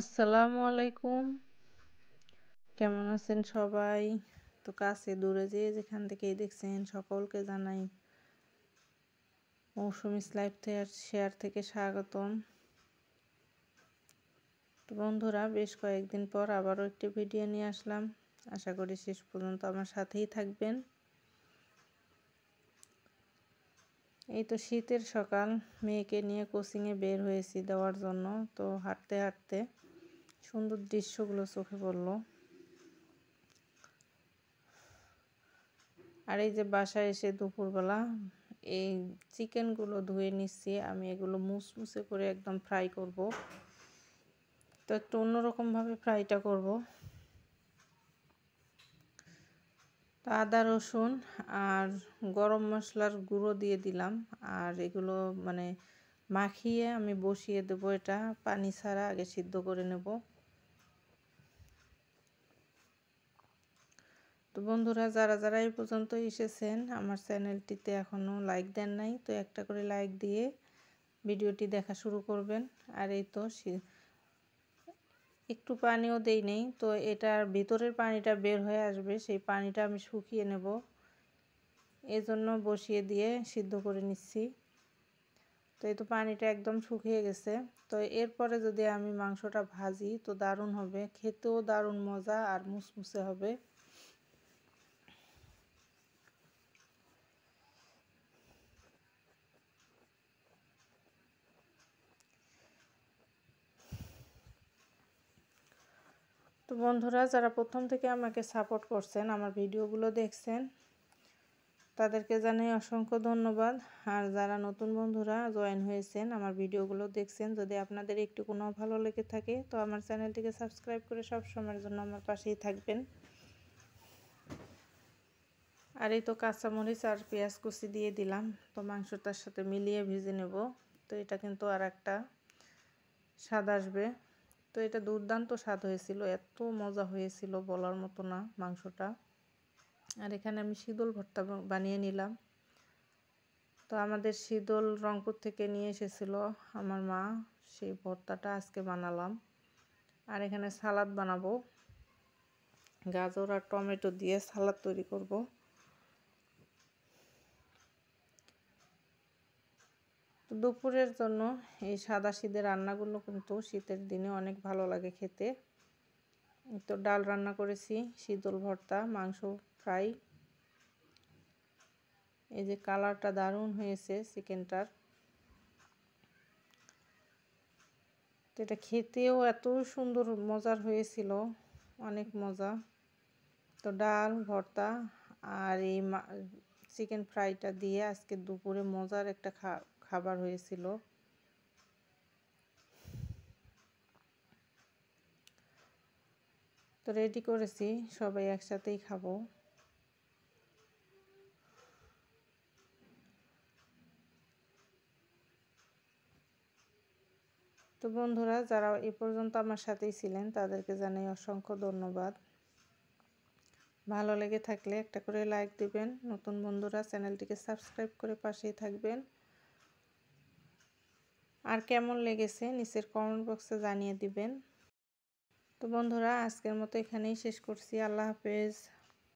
আসসালামু আলাইকুম। কেমন আছেন সবাই? তো কাছে দূরে যেখান থেকেই দেখছেন সকলকে জানাই মৌসুমিস লাইফ শেয়ার থেকে স্বাগতম। তো বন্ধুরা, বেশ কয়েকদিন পর আবারও একটি ভিডিও নিয়ে আসলাম। আশা করি শেষ পর্যন্ত আমার সাথেই থাকবেন। এই তো শীতের সকাল, মেয়েকে নিয়ে কোচিংয়ে বের হয়েছি দেওয়ার জন্য। তো হাঁটতে হাঁটতে সুন্দর দৃশ্যগুলো চোখে পড়লো। আর এই যে বাসায় এসে দুপুরবেলা এই চিকেনগুলো ধুয়ে নিচ্ছি। আমি এগুলো মুসমুসে করে একদম ফ্রাই করব। তো একটু অন্যরকমভাবে ফ্রাইটা করব। তো আদা রসুন আর গরম মশলার গুঁড়ো দিয়ে দিলাম। আর এগুলো মাখিয়ে আমি বসিয়ে দেবো। এটা পানি ছাড়া আগে সিদ্ধ করে নেব। তো বন্ধুরা, যারা যারা এই পর্যন্ত এসেছেন আমার চ্যানেলটিতে এখনও লাইক দেন নাই, তো একটা করে লাইক দিয়ে ভিডিওটি দেখা শুরু করবেন। আর এই তো একটু পানিও দেই নেই, তো এটার ভিতরের পানিটা বের হয়ে আসবে, সেই পানিটা আমি শুকিয়ে নেব। এজন্য বসিয়ে দিয়ে সিদ্ধ করে নিচ্ছি। তো এই তো পানিটা একদম শুকিয়ে গেছে। তো এরপরে যদি আমি মাংসটা ভাজি তো দারুণ হবে, খেতেও দারুণ মজা আর মুসমুসে হবে। তো বন্ধুরা, যারা প্রথম থেকে আমাকে সাপোর্ট করছেন, আমার ভিডিওগুলো দেখছেন, তাদেরকে জানাই অসংখ্য ধন্যবাদ। আর যারা নতুন বন্ধুরা জয়েন হয়েছেন, আমার ভিডিওগুলো দেখছেন, যদি আপনাদের একটু কোনো ভালো লেগে থাকে তো আমার চ্যানেলটিকে সাবস্ক্রাইব করে সব সময়ের জন্য আমার পাশেই থাকবেন। আর এই তো কাঁচামরিচ আর পেঁয়াজ কুচি দিয়ে দিলাম। তো মাংসটার সাথে মিলিয়ে ভেজে নেব। তো এটা কিন্তু আর একটা স্বাদ আসবে। তো এটা দুর্দান্ত স্বাদ হয়েছিল, এত মজা হয়েছিল বলার মতো না মাংসটা। আর এখানে আমি শীতল ভর্তা বানিয়ে নিলাম। তো আমাদের শীতল রংপুর থেকে নিয়ে এসেছিল আমার মা, সেই ভর্তাটা আজকে বানালাম। আর এখানে সালাদ বানাবো, গাজর আর টমেটো দিয়ে সালাদ তৈরি করব। তো দুপুরের জন্য এই সাদা শীতের রান্নাগুলো কিন্তু শীতের দিনে অনেক ভালো লাগে খেতে। তো ডাল রান্না করেছি, শীতল ভর্তা, মাংস ফ্রাই। এই যে কালারটা দারুণ হয়েছে চিকেনটার। তো এটা খেতেও এত সুন্দর মজার হয়েছিল, অনেক মজা। তো ডাল ভর্তা আর এই চিকেন ফ্রাইটা দিয়ে আজকে দুপুরে মজার একটা খাবার হয়েছিল। তো রেডি করেছি, সবাই একসাথেই খাবো। তো বন্ধুরা, যারা এ পর্যন্ত আমার সাথেই ছিলেন তাদেরকে জানাই অসংখ্য ধন্যবাদ। ভালো লেগে থাকলে একটা করে লাইক দিবেন। নতুন বন্ধুরা চ্যানেলটিকে সাবস্ক্রাইব করে পাশেই থাকবেন। আর কেমন লেগেছে নিচের কমেন্ট বক্সে জানিয়ে দিবেন। তো বন্ধুরা, আজকের মতো এখানেই শেষ করছি। আল্লাহ হাফেজ।